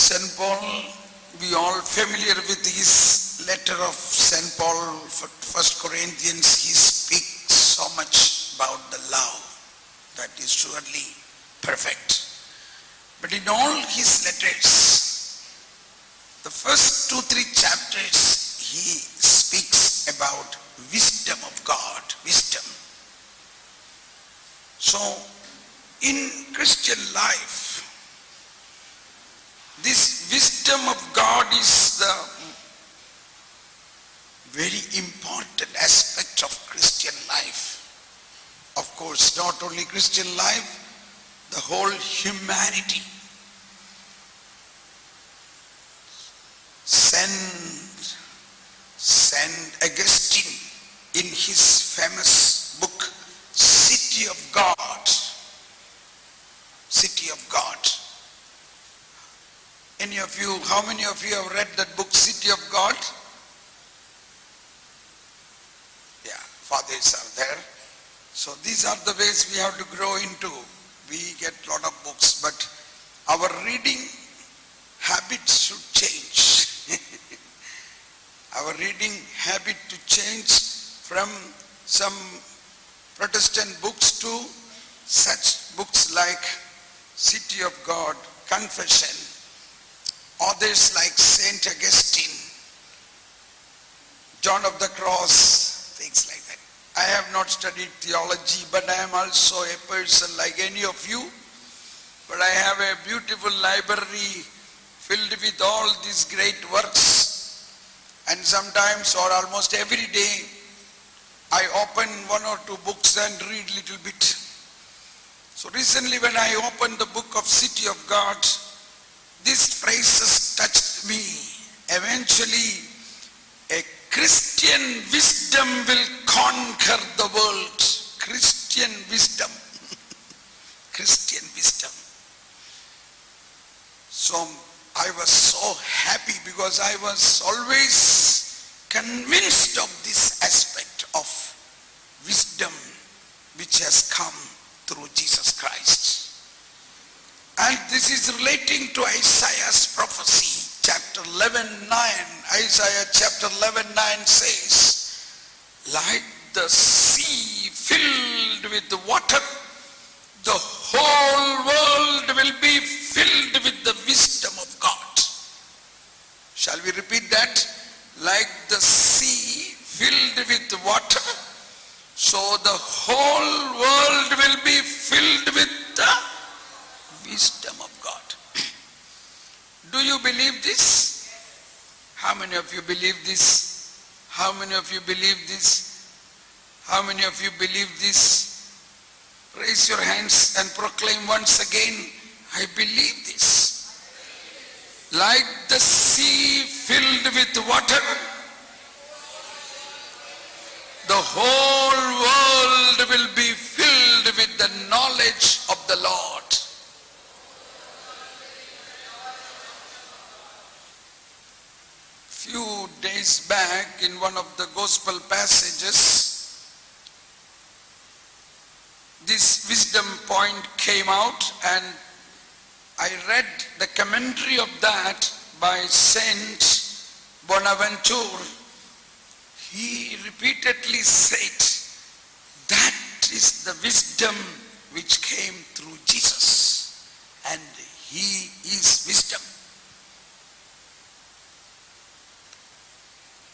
St. Paul, we all familiar with his letter of St. Paul, 1 Corinthians. He speaks so much about the love that is surely perfect. But in all his letters, the first 2-3 chapters, he speaks about wisdom of God, wisdom. So, in Christian life, this wisdom of God is the very important aspect of Christian life. Of course, not only Christian life, the whole humanity. Saint Augustine, in his famous book, City of God, City of God. How many of you have read that book, City of God? Yeah, fathers are there. So these are the ways we have to grow into. We get a lot of books, but our reading habits should change. Our reading habit to change from some Protestant books to such books like City of God, Confession, others like Saint Augustine, John of the Cross, things like that. I have not studied theology, but I am also a person like any of you. But I have a beautiful library filled with all these great works. And sometimes or almost every day, I open 1 or 2 books and read little bit. So recently when I opened the book of City of God, these phrases touched me. Eventually, a Christian wisdom will conquer the world. Christian wisdom. Christian wisdom. So I was so happy because I was always convinced of this aspect of wisdom which has come through Jesus Christ. And this is relating to Isaiah's prophecy, chapter 11:9. Isaiah chapter 11:9 says, like the sea filled with water, the whole world will be filled with the wisdom of God. Shall we repeat that? Like the sea filled with water, so the whole world will be filled with the wisdom of God. Do you believe this? How many of you believe this? How many of you believe this? How many of you believe this? Raise your hands and proclaim once again, I believe this. Like the sea filled with water, the whole world will be filled with the knowledge of the Lord. Few days back, in one of the gospel passages, this wisdom point came out, and I read the commentary of that by Saint Bonaventure. He repeatedly said, that is the wisdom which came through Jesus, and he is wisdom.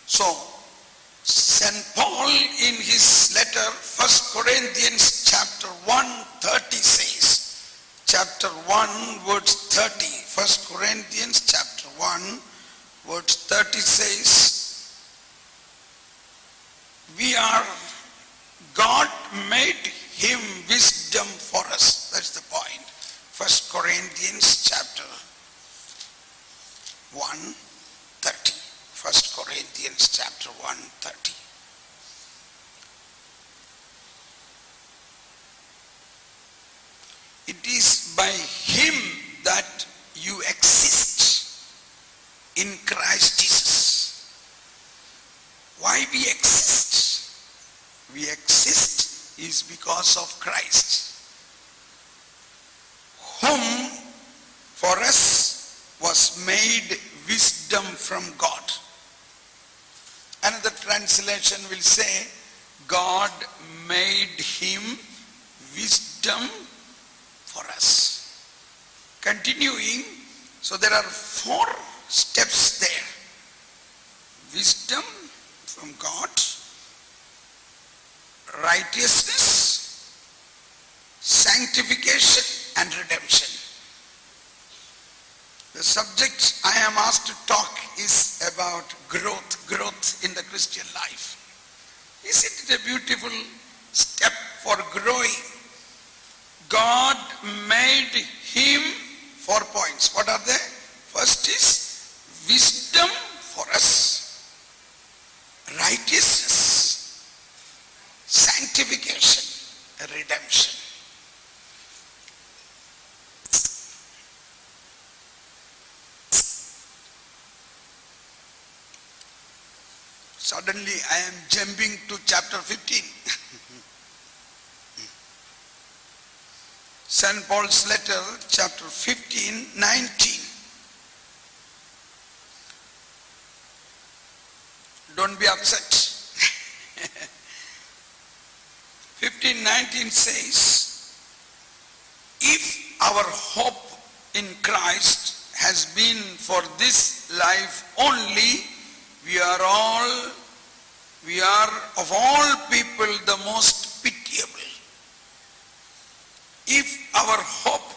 So, St. Paul in his letter, 1 Corinthians chapter 1:30 says, chapter 1 verse 30, 1 Corinthians chapter 1 verse 30 says, God made him wisdom for us. That's the point. 1 Corinthians chapter 1:30. 1 Corinthians chapter 1:30. It is by him that you exist in Christ Jesus. Why we exist? We exist is because of Christ, whom for us was made wisdom from God. Another translation will say, God made him wisdom for us. Continuing, so there are 4 steps there. Wisdom from God, righteousness, sanctification and redemption. The subject I am asked to talk is about growth in the Christian life. Isn't it a beautiful step for growing? God made him 4 points. What are they? First is wisdom for us, righteousness, sanctification, redemption. Suddenly I am jumping to chapter 15. St. Paul's letter, chapter 15, 19. Don't be upset. 15:19 says, if our hope in Christ has been for this life only, we are of all people the most pitiable. If our hope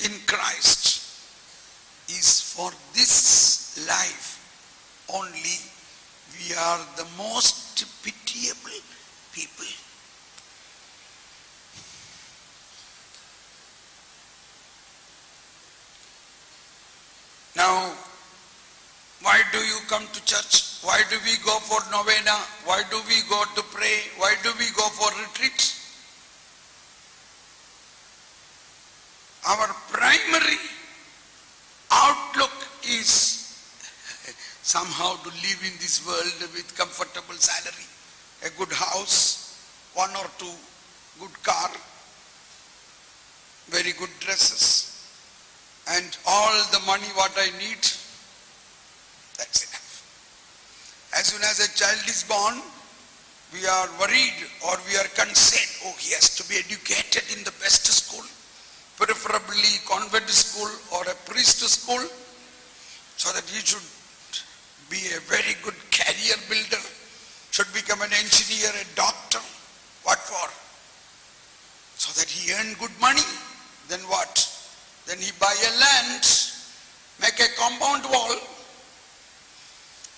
in Christ is for this life only, we are the most pitiable people. Now, why do you come to church? Why do we go for novena? Why do we go to pray? Why do we go for retreat? Our primary outlook is somehow to live in this world with comfortable salary, a good house, 1 or 2 good car, very good dresses, and all the money what I need. That's enough. As soon as a child is born, we are worried or we are concerned, oh, he has to be educated in the best school, preferably convent school or a priest school, so that he should be a very good career builder, should become an engineer, a doctor. What for? So that he earn good money. Then what? Then he buy a land, make a compound wall,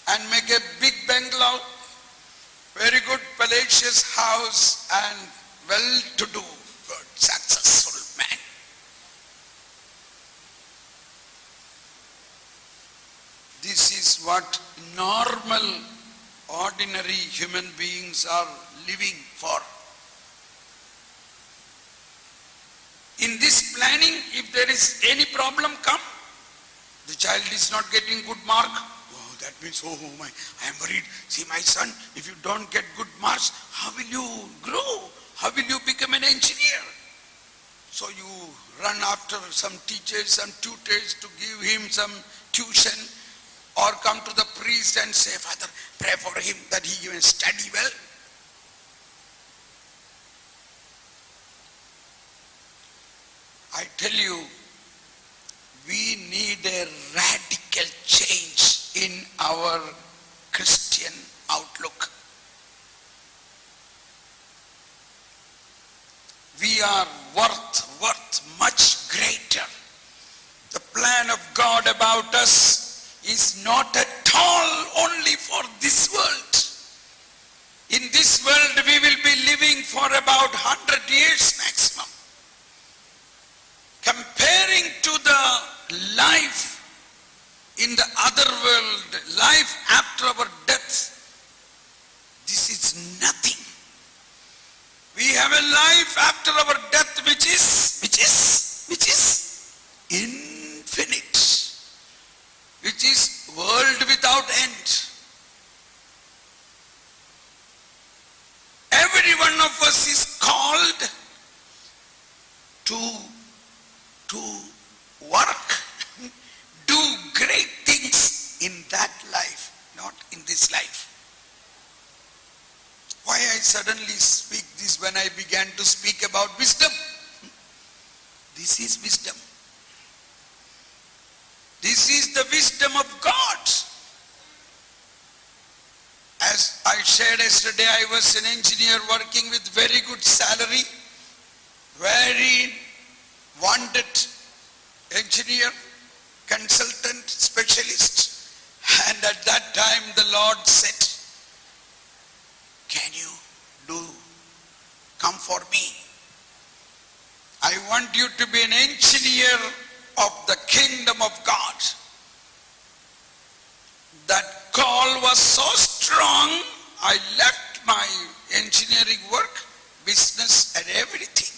and make a big bungalow, very good palatial house, and well-to-do, good, successful man. This is what normal, ordinary human beings are living for. In this planning, if there is any problem come, the child is not getting good mark, oh, that means, oh my, I am worried. See my son, if you don't get good marks, how will you grow? How will you become an engineer? So you run after some teachers, some tutors to give him some tuition, or come to the priest and say, Father, pray for him that he may study well. I tell you, we need a radical change in our Christian outlook. We are worth much greater. The plan of God about us is not at all only for this world. In this world we will be living for about 100 years maximum. Comparing to the life in the other world, life after our death, this is nothing. We have a life after our death which is infinite, which is world without end. Every one of us is called to work, do suddenly speak this when I began to speak about wisdom? This is wisdom. This is the wisdom of God. As I shared yesterday, I was an engineer working with very good salary, very wanted engineer, consultant, specialist. And at that time the Lord said, can you come for me? I want you to be an engineer of the kingdom of God. That call was so strong, I left my engineering work, business and everything.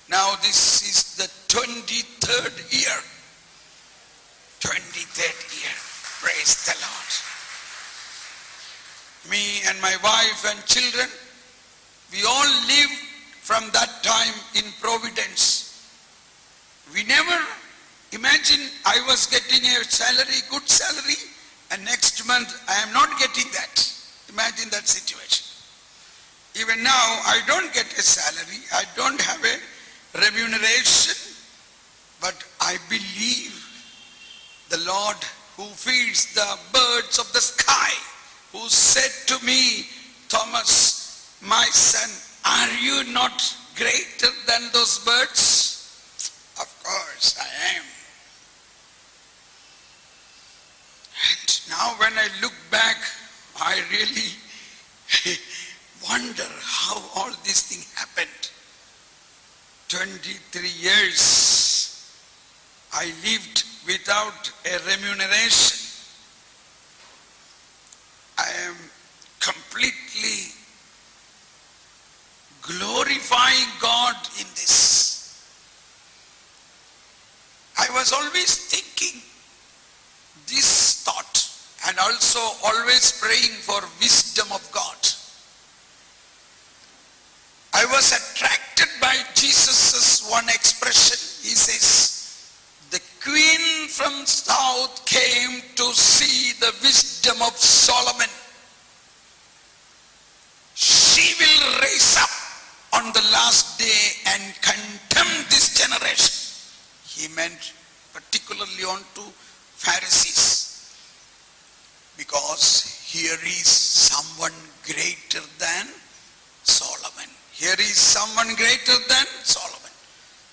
Now this is the 23rd year. 23rd year. Praise the Lord. Me and my wife and children, we all lived from that time in Providence. We never imagined I was getting a salary, good salary, and next month I am not getting that. Imagine that situation. Even now I don't get a salary, I don't have a remuneration, but I believe the Lord who feeds the birds of the sky, who said to me, Thomas, my son, are you not greater than those birds? Of course I am. And now when I look back, I really wonder how all this thing happened. 23 years I lived without a remuneration. I am completely glorifying God in this. I was always thinking this thought and also always praying for wisdom of God. I was attracted by Jesus' one expression. He says, the queen from south came to see the wisdom of Solomon. She will raise up on the last day and condemn this generation. He meant particularly onto Pharisees. Because here is someone greater than Solomon. Here is someone greater than Solomon.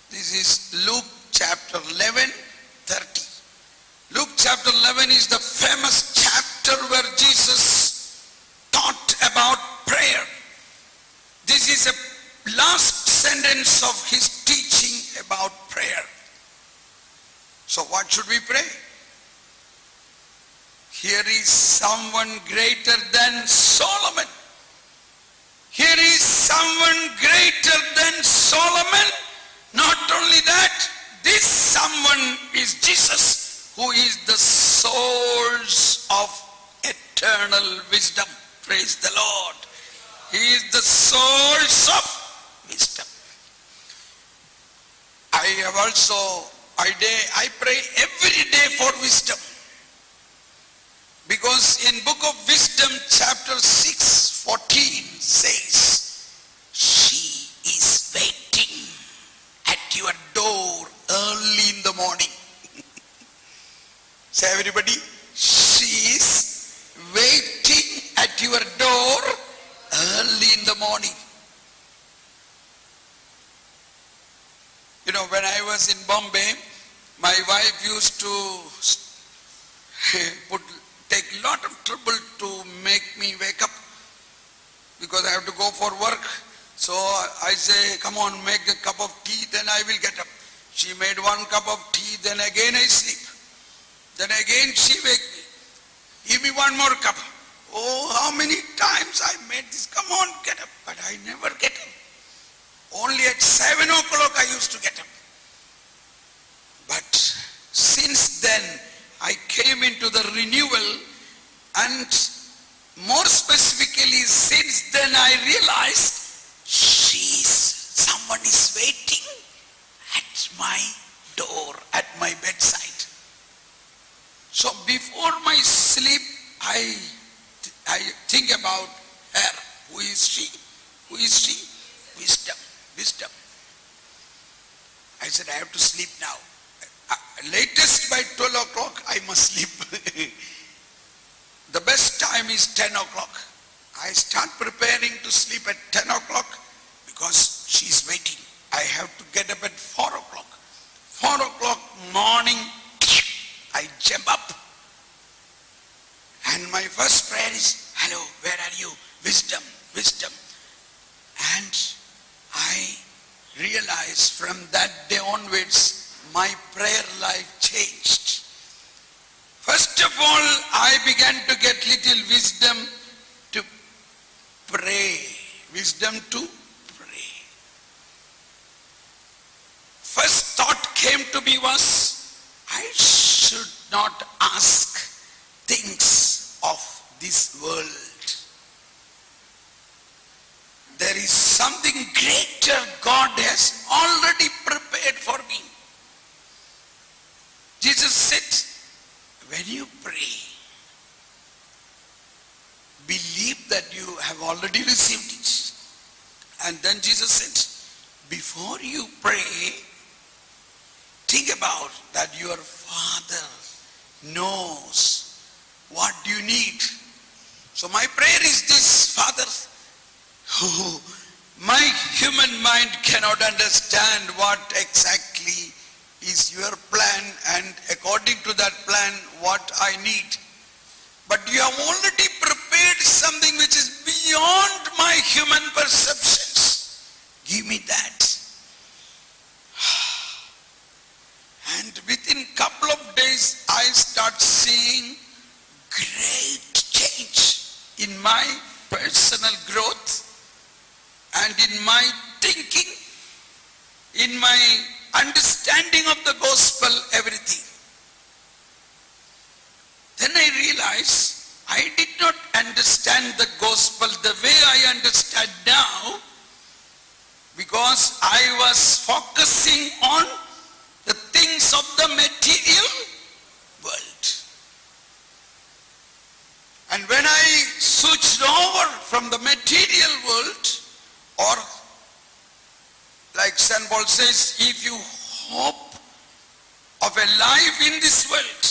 This is Luke chapter 11, 30. Luke chapter 11 is the famous chapter where Jesus taught about prayer. This is a last sentence of his teaching about prayer. So what should we pray? Here is someone greater than Solomon. Here is someone greater than Solomon. Not only that, this someone is Jesus, who is the source of eternal wisdom. Praise the Lord. He is the source of wisdom. I pray every day for wisdom. Because in book of Wisdom chapter 6:14 says, she is waiting at your door early in the morning. Say everybody, she is waiting at your door early in the morning. You know, when I was in Bombay, my wife used to take a lot of trouble to make me wake up because I have to go for work. So I say, come on, make a cup of tea, then I will get up. She made one cup of tea, then again I sleep. Then again she wake me. Give me one more cup. Oh, how many times I made this, come on, get up. But I never get up. Only at 7 o'clock I used to get up. But since then, I came into the renewal, and more specifically since then I realized someone is waiting at my door, at my bedside. So before my sleep, I think about her. Who is she? Who is she? Wisdom. Wisdom. I said, I have to sleep now. Latest by 12 o'clock, I must sleep. The best time is 10 o'clock. I start preparing to sleep at 10 o'clock because she is waiting. I have to get up at 4 o'clock. 4 o'clock morning, I jump up. And my first prayer is, hello, where are you? Wisdom, wisdom. And I realized from that day onwards, my prayer life changed. First of all, I began to get little wisdom to pray. Wisdom to pray. First thought came to me was, I should not ask things of this world. There is something greater God has already prepared for me. Jesus said, when you pray, believe that you have already received it. And then Jesus said, before you pray, think about that your Father knows what you need. So my prayer is this, Father, my human mind cannot understand what exactly is your plan, and according to that plan, what I need. But you have already prepared something which is beyond my human perceptions. Give me that. And within a couple of days, I start seeing great change in my personal growth and in my thinking, in my understanding of the gospel, everything. Then I realized I did not understand the gospel the way I understand now, because I was focusing on the things of the material world. And when I switched over from the material world, or like St. Paul says, if you hope of a life in this world,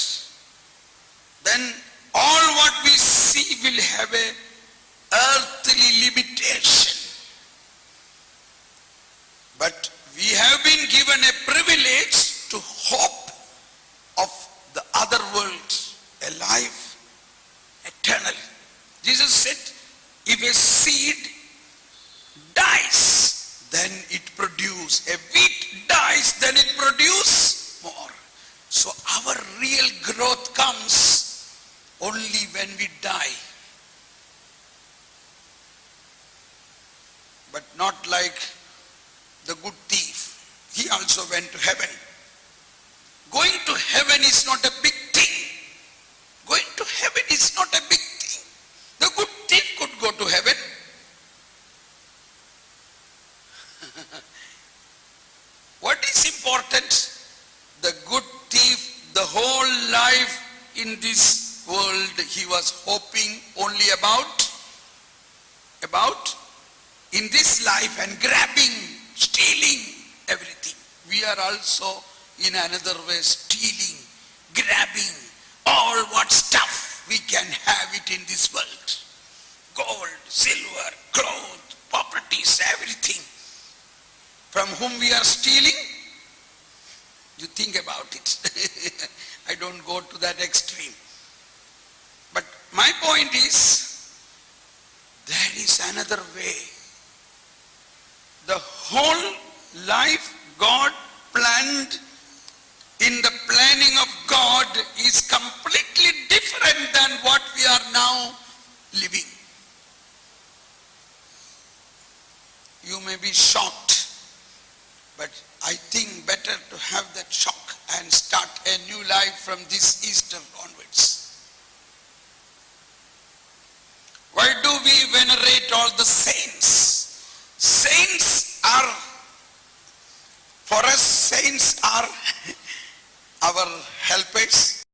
then all what we see will have a earthly limitation. But we have been given a privilege to hope of the other world, a life eternal. Jesus said, if a seed dies, then it produces. A wheat dies, then it produces more. So our real growth comes only when we die. But not like the good thief. He also went to heaven. Going to heaven is not a big thing. Going to heaven is not a big thing. The good thief could go to heaven. What is important? The good thief, the whole life in this world, he was hoping only about in this life and grabbing, stealing everything. We are also in another way stealing, grabbing all what stuff we can have it in this world. Gold, silver, clothes, properties, everything. From whom we are stealing? You think about it. I don't go to that extreme. But my point is, there is another way. The whole life God planned in the planning of God is completely different than what we are now living. You may be shocked, but I think better to have that shock and start a new life from this Easter onwards. Why do we venerate all the saints? Saints are, for us, saints are our helpers.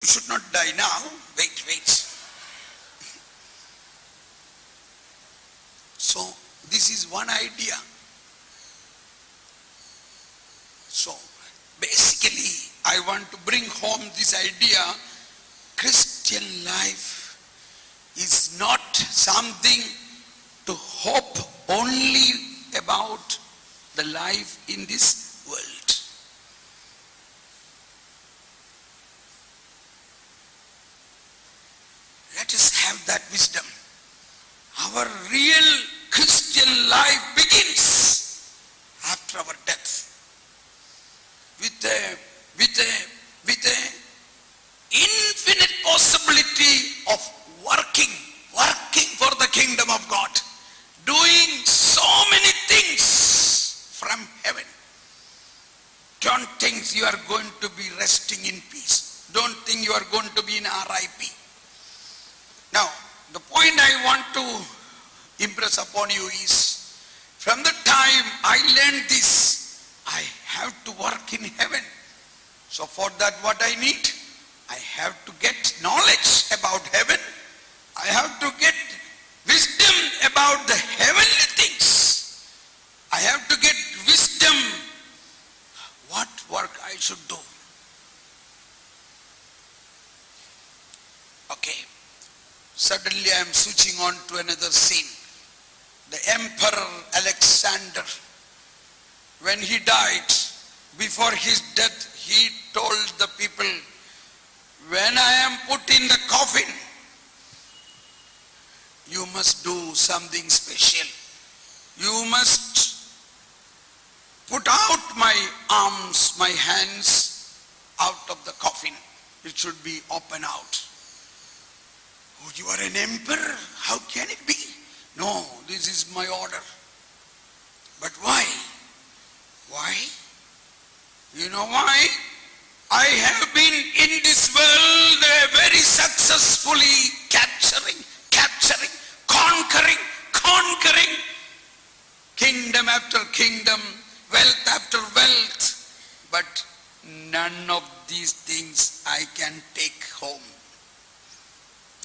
You should not die now. Wait. So, this is one idea. So, basically, I want to bring home this idea. Christian life is not something to hope only about the life in this world. Let us have that wisdom. Our real Christian life begins after our death with a infinite possibility of working for the kingdom of God, doing so many things from heaven. Don't think you are going to be resting in peace. Don't think you are going to be in RIP. Now, the point I want to impress upon you is, from the time I learned this, I have to work in heaven. So for that, what I need? I have to get knowledge about heaven. I have to get wisdom about the heavenly things. I have to get wisdom what work I should do. Okay. Suddenly I am switching on to another scene. The Emperor Alexander, when he died, before his death, he told the people, when I am put in the coffin, you must do something special. You must put out my arms, my hands out of the coffin. It should be open out. Oh, you are an emperor? How can it be? No, this is my order. But why? Why? You know why? I have been in this world very successfully capturing, conquering kingdom after kingdom, wealth after wealth. But none of these things I can take home.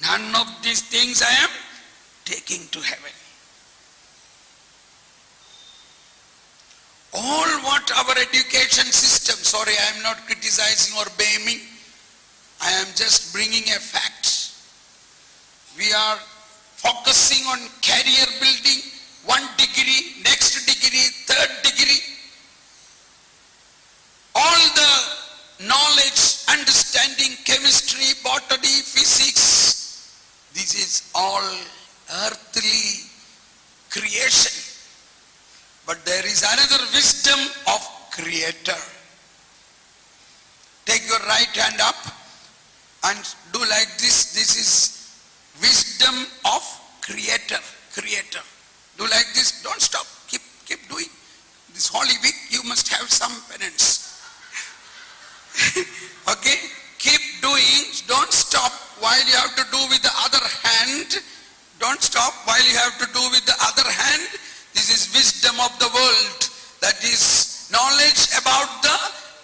None of these things I am taking to heaven. All what our education system, sorry, I am not criticizing or blaming, I am just bringing a fact. We are focusing on career building, 1 degree, next degree, 3rd degree. All the knowledge, understanding, chemistry, botany, physics, this is all earthly creation. But there is another wisdom of Creator. Take your right hand up and do like this. This is wisdom of Creator. Do like this. Don't stop. Keep doing. This Holy Week you must have some penance. Okay? Keep doing. Don't stop while you have to do with the other hand. Don't stop while you have to do with the other hand. This is wisdom of the world. That is knowledge about the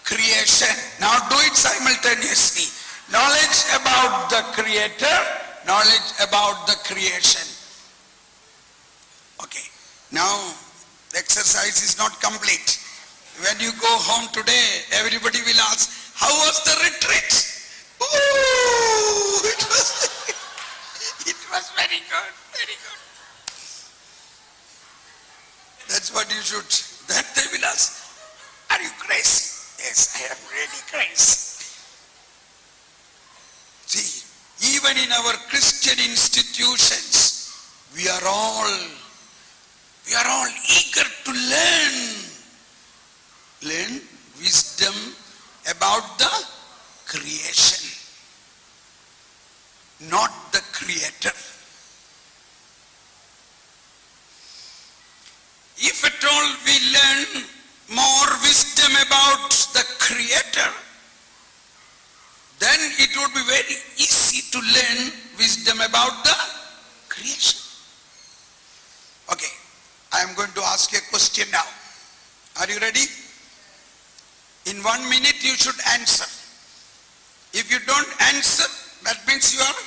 creation. Now do it simultaneously. Knowledge about the Creator, knowledge about the creation. Okay. Now the exercise is not complete. When you go home today, everybody will ask, how was the retreat? Ooh, it was very good, very good. That's what you should. Then they will ask, are you crazy? Yes, I am really crazy. See, even in our Christian institutions, we are all eager to learn wisdom about the creation, not the Creator. If at all we learn more wisdom about the Creator, then it would be very easy to learn wisdom about the creation. Okay, I am going to ask a question now. Are you ready? In 1 minute you should answer. If you don't answer, that means you are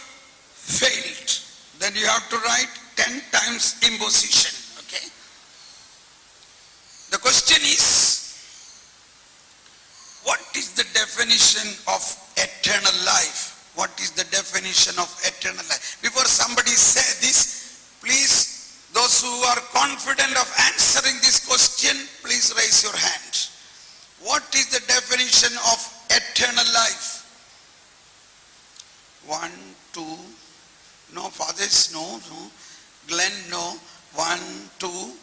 failed. Then you have to write 10 times imposition. Okay? The question is, what is the definition of eternal life? What is the definition of eternal life? Before somebody say this, please, those who are confident of answering this question, please raise your hand. What is the definition of eternal life? 1, 2, no, fathers, no, Glenn, no, 1, 2,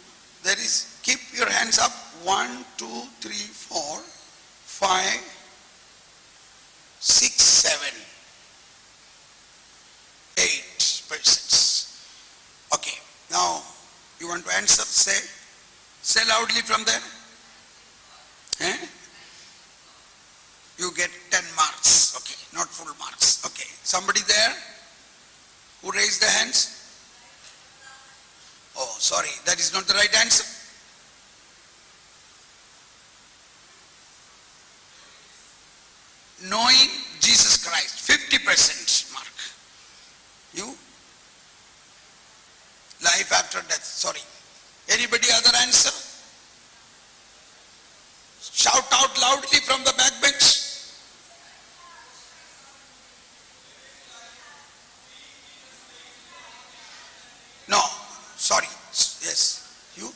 there is, keep your hands up, 1, 2, 3, 4, 5, 6, 7, 8 persons. Okay, now, you want to answer, say loudly from there. Eh? You get 10 marks, okay, not full marks, okay. Somebody there who raised the hands? Oh, sorry, that is not the right answer. Knowing Jesus Christ, 50% mark. You? Life after death, sorry. Anybody other answer? Shout out loudly from the back bench. No, sorry, yes, you?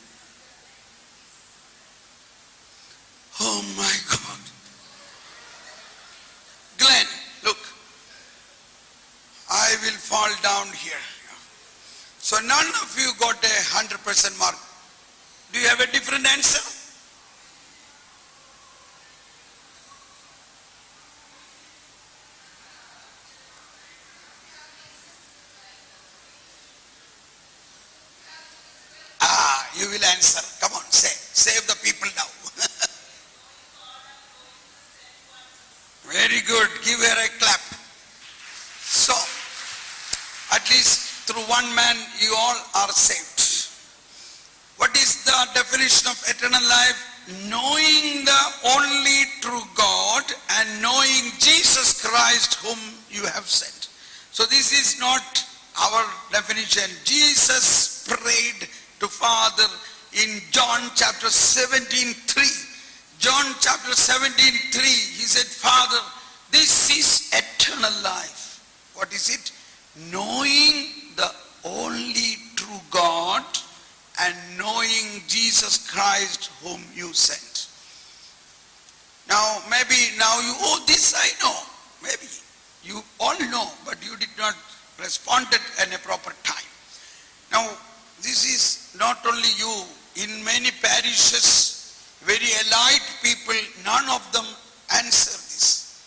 Oh my God. Glenn, look, I will fall down here. So none of you got a 100% mark. Do you have a different answer? You will answer. Come on, save the people now. Very good. Give her a clap. So, at least through one man, you all are saved. What is the definition of eternal life? Knowing the only true God and knowing Jesus Christ whom you have sent. So this is not our definition. Jesus prayed to Father in John chapter 17:3. John chapter 17:3, he said, Father, this is eternal life. What is it? Knowing the only true God and knowing Jesus Christ whom you sent. Now, maybe now you, oh, this I know. Maybe you all know, but you did not respond at a proper time. Now, this is not only you. In many parishes, very elite people, none of them answer this.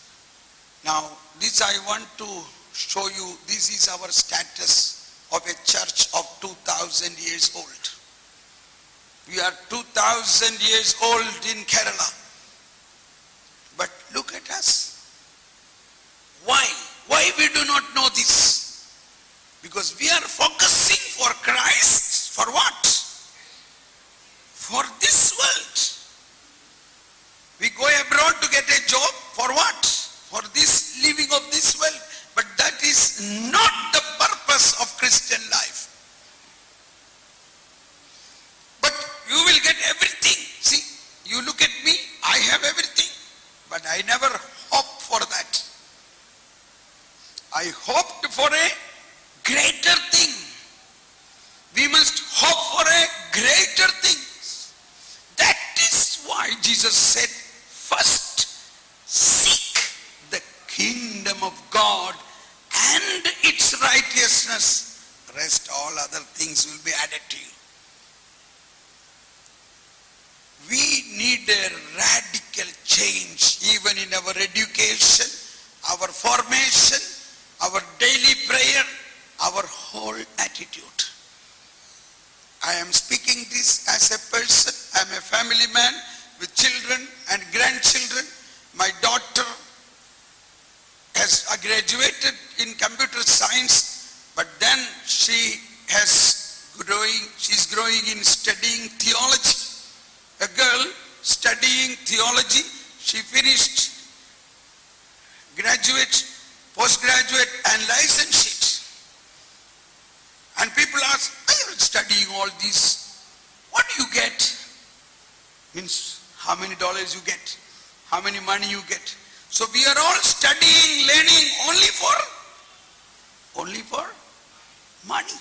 Now, this I want to show you. This is our status of a church of 2,000 years old. We are 2,000 years old in Kerala. But look at us. Why? Why we do not know this? Because we are focusing for Christ. For what? For this world. We go abroad to get a job. For what? For this living of this world. But that is not the purpose of Christian life. But you will get everything. See, you look at me, I have everything. But I never hoped for that. I hoped for a greater thing. We must hope for a greater thing. That is why Jesus said, first seek the kingdom of God and its righteousness. Rest all other things will be added to you. We need a radical change even in our education, our formation, our daily prayer, our whole attitude. I am speaking this as a person. I am a family man with children and grandchildren. My daughter has graduated in computer science, but then she's growing in studying theology. A girl studying theology, she finished graduate, postgraduate and licentiate. And people ask, why are you studying all this? What do you get? Means how many dollars you get, how many money you get. So we are all studying, learning only for money.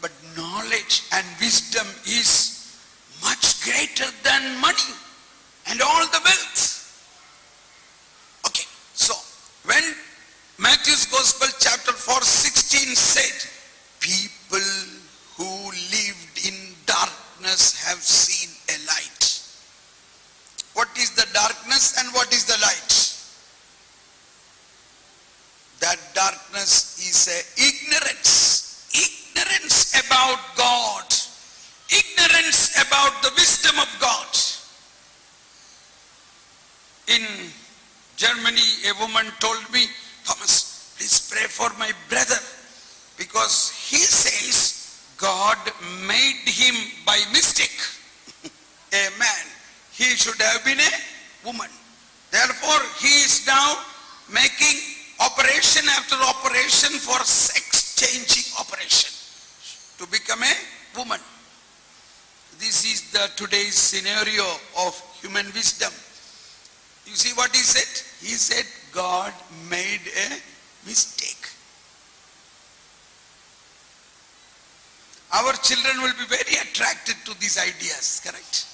But knowledge and wisdom is much greater than money and all the wealth. Okay, so when Matthew's Gospel chapter 4:16 said, people who lived in darkness have seen a light. What is the darkness and what is the light? That darkness is ignorance about God, ignorance about the wisdom of God. In Germany, a woman told me, Thomas, please pray for my brother, because he says God made him by mistake a man. He should have been a woman. Therefore, he is now making operation after operation for sex changing operation to become a woman. This is the today's scenario of human wisdom. You see what he said? He said God made a mistake. Our children will be very attracted to these ideas, correct?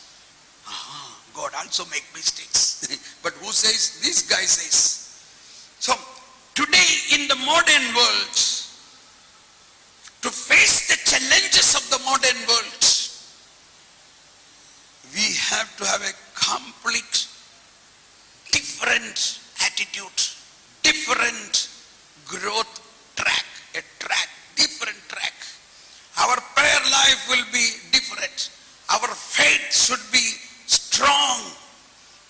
God also make mistakes. But who says? This guy says. So, today in the modern world, to face the challenges of the modern world, we have to have a complete different attitude, different growth track, different track. Our prayer life will be different. Our faith should be strong,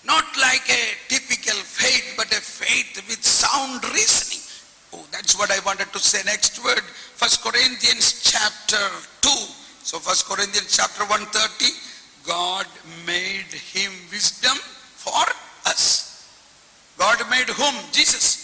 not like a typical faith, but a faith with sound reasoning. Oh, that's what I wanted to say. Next word, 1 Corinthians chapter 2. So 1 Corinthians chapter 1:30, God made him wisdom for us. God made whom? Jesus.